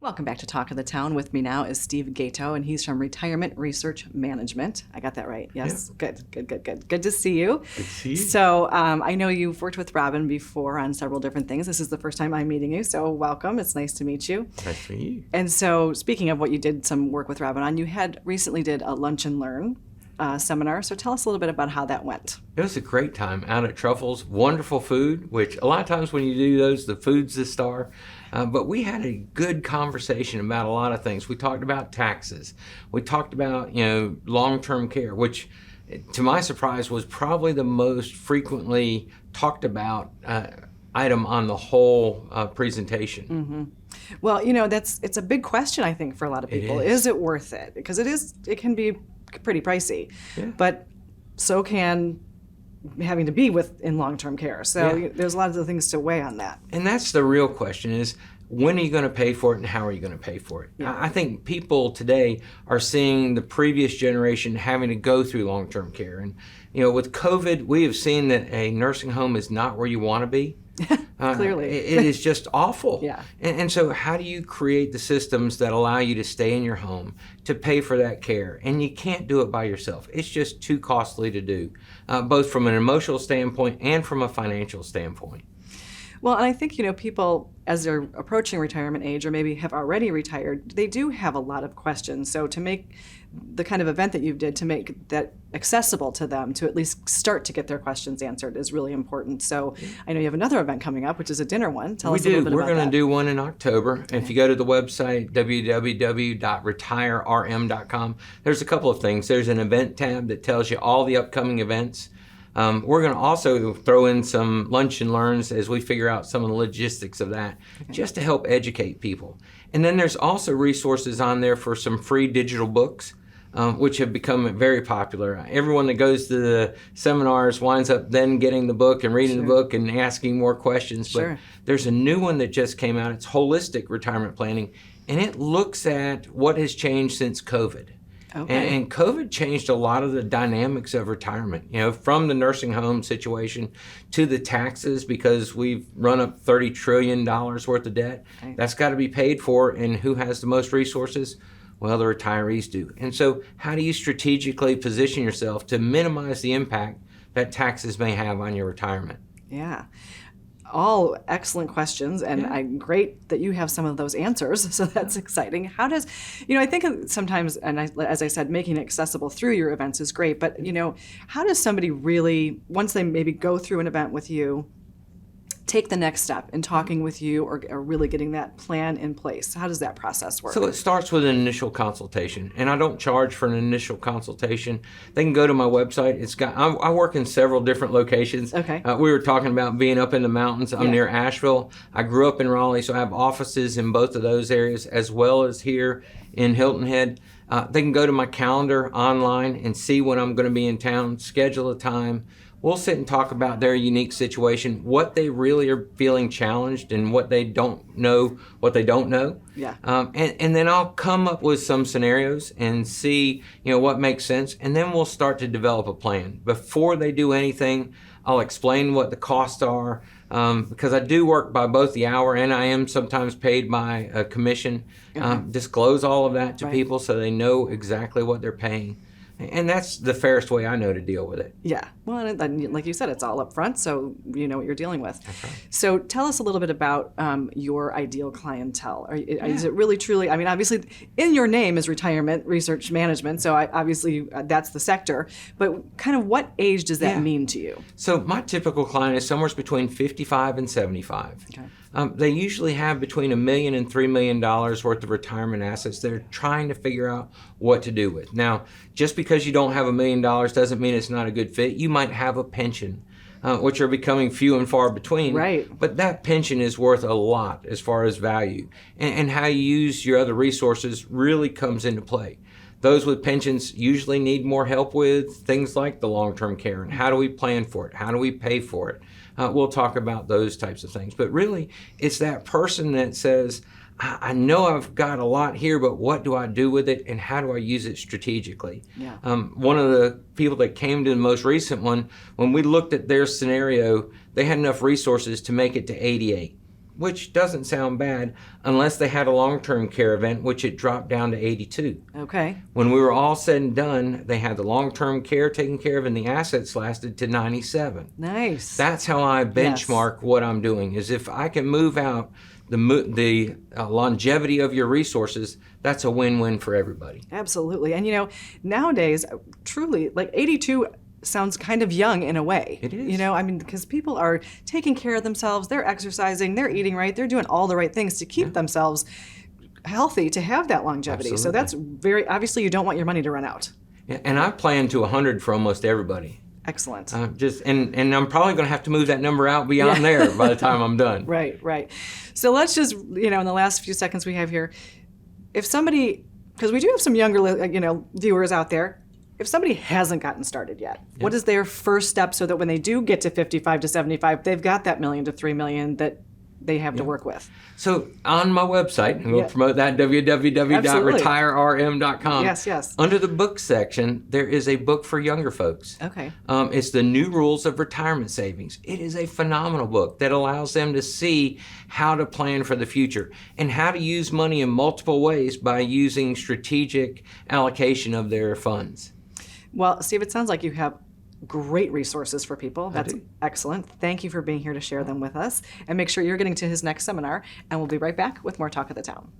Welcome back to Talk of the Town. With me now is Steve Gaito, and he's from Retirement Research Management. I got that right. Yes. Yeah. Good. Good to see you. Good to see you. So I know you've worked with Robin before on several different things. This is the first time I'm meeting you, so welcome. It's nice to meet you. Nice to meet you. And so speaking of what you did some work with Robin on, you had recently did a Lunch and Learn seminar. So tell us a little bit about how that went. It was a great time out at Truffles. Wonderful food, which a lot of times when you do those, the food's the star. But we had a good conversation about a lot of things. We talked about taxes. We talked about, long-term care, which to my surprise was probably the most frequently talked about item on the whole presentation. Mm-hmm. Well, it's a big question, I think, for a lot of people. Is it worth it? Because it can be pretty pricey, but so can having to be in long-term care. So there's a lot of the things to weigh on that. And that's the real question is, when are you going to pay for it and how are you going to pay for it? Yeah. I think people today are seeing the previous generation having to go through long-term care. And, with COVID, we have seen that a nursing home is not where you want to be. Clearly. It is just awful. Yeah. And so how do you create the systems that allow you to stay in your home, to pay for that care? And you can't do it by yourself. It's just too costly to do, both from an emotional standpoint and from a financial standpoint. Well, and I think, people, as they're approaching retirement age or maybe have already retired, they do have a lot of questions. So to make the kind of event that you did, to make that accessible to them, to at least start to get their questions answered, is really important. So I know you have another event coming up, which is a dinner one. Tell us a little bit about that. We're going to do one in October. Okay. If you go to the website, www.retirerm.com, there's a couple of things. There's an event tab that tells you all the upcoming events. We're going to also throw in some lunch and learns as we figure out some of the logistics of that, just to help educate people. And then there's also resources on there for some free digital books, which have become very popular. Everyone that goes to the seminars winds up then getting the book and reading the book and asking more questions. But there's a new one that just came out. It's Holistic Retirement Planning, and it looks at what has changed since COVID. Okay. And COVID changed a lot of the dynamics of retirement, from the nursing home situation to the taxes, because we've run up $30 trillion worth of debt. Okay. That's got to be paid for, and who has the most resources? Well, the retirees do. And so how do you strategically position yourself to minimize the impact that taxes may have on your retirement? Yeah. All excellent questions, and great that you have some of those answers, so that's exciting. How does, I think sometimes, and as I said, making it accessible through your events is great, but, how does somebody really, once they maybe go through an event with you, take the next step in talking with you or really getting that plan in place? How does that process work? So it starts with an initial consultation, and I don't charge for an initial consultation. They can go to my website. I work in several different locations. Okay. We were talking about being up in the mountains. I'm near Asheville. I grew up in Raleigh, so I have offices in both of those areas as well as here in Hilton Head. They can go to my calendar online and see when I'm going to be in town, schedule a time. We'll sit and talk about their unique situation, what they really are feeling challenged, and what they don't know. Yeah. And then I'll come up with some scenarios and see, what makes sense. And then we'll start to develop a plan. Before they do anything, I'll explain what the costs are, because I do work by both the hour and I am sometimes paid by a commission. Disclose all of that to people so they know exactly what they're paying. And that's the fairest way I know to deal with it. Yeah. Well, and like you said, it's all up front, so you know what you're dealing with. That's right. So tell us a little bit about your ideal clientele. Is it really, truly, obviously, in your name is Retirement Research Management, so obviously that's the sector, but kind of what age does that mean to you? So my typical client is somewhere between 55 and 75. Okay. They usually have between $1 million and $3 million worth of retirement assets they're trying to figure out what to do with. Now, just because you don't have $1 million doesn't mean it's not a good fit. You might have a pension, which are becoming few and far between. Right. But that pension is worth a lot as far as value. And how you use your other resources really comes into play. Those with pensions usually need more help with things like the long-term care and how do we plan for it? How do we pay for it? We'll talk about those types of things. But really, it's that person that says, I know I've got a lot here, but what do I do with it and how do I use it strategically? Yeah. One of the people that came to the most recent one, when we looked at their scenario, they had enough resources to make it to 88. which doesn't sound bad unless they had a long-term care event, which it dropped down to 82. Okay. When we were all said and done, they had the long-term care taken care of and the assets lasted to 97. Nice. That's how I benchmark what I'm doing, is if I can move out the longevity of your resources, that's a win-win for everybody. Absolutely. And nowadays, truly, like 82 sounds kind of young in a way. It is. Because people are taking care of themselves, they're exercising, they're eating right, they're doing all the right things to keep themselves healthy, to have that longevity. So that's very, obviously you don't want your money to run out. Yeah, and I plan to 100 for almost everybody. Excellent. And I'm probably going to have to move that number out beyond there by the time I'm done. Right. So let's just, in the last few seconds we have here, if somebody, because we do have some younger, viewers out there, if somebody hasn't gotten started yet, what is their first step so that when they do get to 55 to 75, they've got that $1 million to $3 million that they have to work with? So on my website, and we'll promote that, www.retirerm.com. Yes. Under the book section, there is a book for younger folks. Okay. It's The New Rules of Retirement Savings. It is a phenomenal book that allows them to see how to plan for the future and how to use money in multiple ways by using strategic allocation of their funds. Well, Steve, it sounds like you have great resources for people. That's excellent. Thank you for being here to share them with us. And make sure you're getting to his next seminar. And we'll be right back with more Talk of the Town.